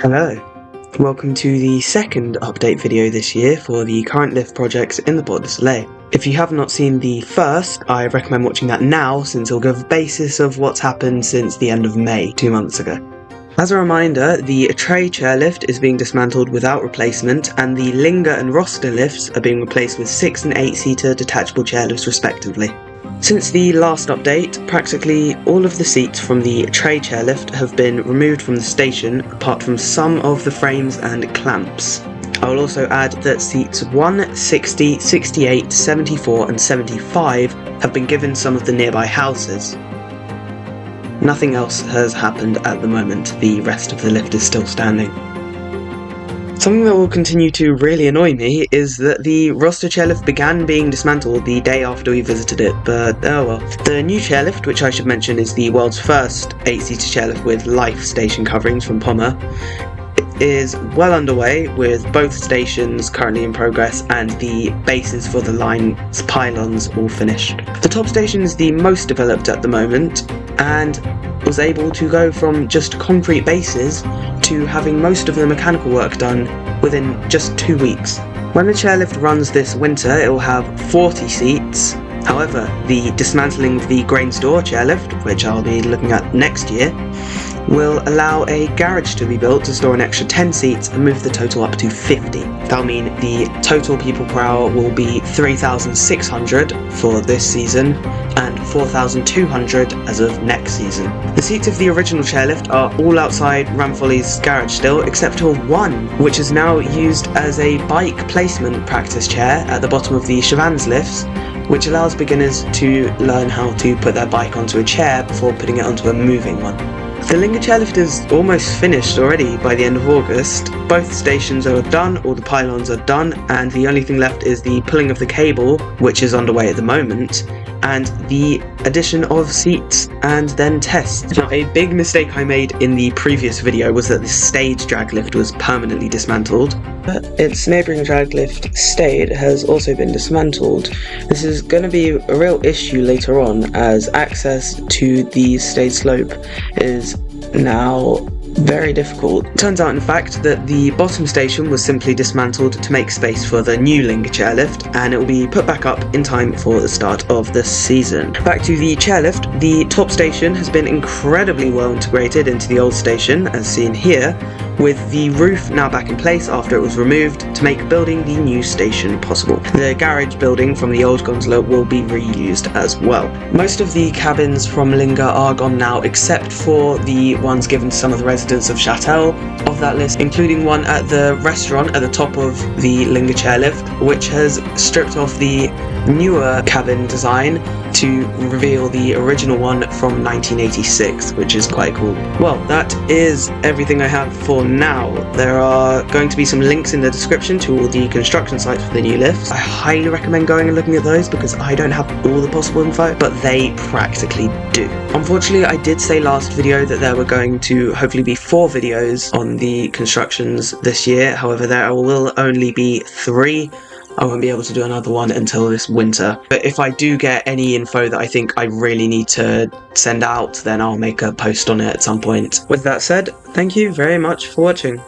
Hello, welcome to the second update video this year for the current lift projects in the Porte du Soleil. If you have not seen the first, I recommend watching that now since it will give a basis of what's happened since the end of May, 2 months ago. As a reminder, the Atreille chairlift is being dismantled without replacement, and the Linga and Roster lifts are being replaced with 6 and 8 seater detachable chairlifts respectively. Since the last update, practically all of the seats from the Atreille chairlift have been removed from the station, apart from some of the frames and clamps. I will also add that seats 1, 60, 68, 74 and 75 have been given some of the nearby houses. Nothing else has happened at the moment, the rest of the lift is still standing. Something that will continue to really annoy me is that the Roster chairlift began being dismantled the day after we visited it, but oh well. The new chairlift, which I should mention is the world's first 8-seater chairlift with life station coverings from Pommer, is well underway with both stations currently in progress and the bases for the line's pylons all finished. The top station is the most developed at the moment and was able to go from just concrete bases to having most of the mechanical work done within just 2 weeks. When the chairlift runs this winter, it will have 40 seats. However, the dismantling of the grain store chairlift, which I'll be looking at next year, will allow a garage to be built to store an extra 10 seats and move the total up to 50. That'll mean the total people per hour will be 3,600 for this season and 4,200 as of next season. The seats of the original chairlift are all outside Ramfolli's garage still, except for one, which is now used as a bike placement practice chair at the bottom of the Chavannes lifts, which allows beginners to learn how to put their bike onto a chair before putting it onto a moving one. The Linga chairlift is almost finished already by the end of August. Both stations are done, all the pylons are done, and the only thing left is the pulling of the cable, which is underway at the moment, and the addition of seats and then tests. Now, a big mistake I made in the previous video was that the stage drag lift was permanently dismantled, but its neighbouring drag lift Stade has also been dismantled. This is going to be a real issue later on, as access to the Stade slope is now very difficult. It turns out in fact that the bottom station was simply dismantled to make space for the new Linga chairlift, and it will be put back up in time for the start of the season. Back to the chairlift, the top station has been incredibly well integrated into the old station, as seen here, with the roof now back in place after it was removed to make building the new station possible. The garage building from the old gondola will be reused as well. Most of the cabins from Linga are gone now, except for the ones given to some of the residents of Châtel of that list, including one at the restaurant at the top of the Linga chairlift, which has stripped off the newer cabin design to reveal the original one from 1986, which is quite cool. Well, that is everything I have for now. There are going to be some links in the description to all the construction sites for the new lifts. I highly recommend going and looking at those because I don't have all the possible info, but they practically do. Unfortunately, I did say last video that there were going to hopefully be 4 videos on the constructions this year. However, there will only be 3. I won't be able to do another one until this winter. But if I do get any info that I think I really need to send out, then I'll make a post on it at some point. With that said, thank you very much for watching.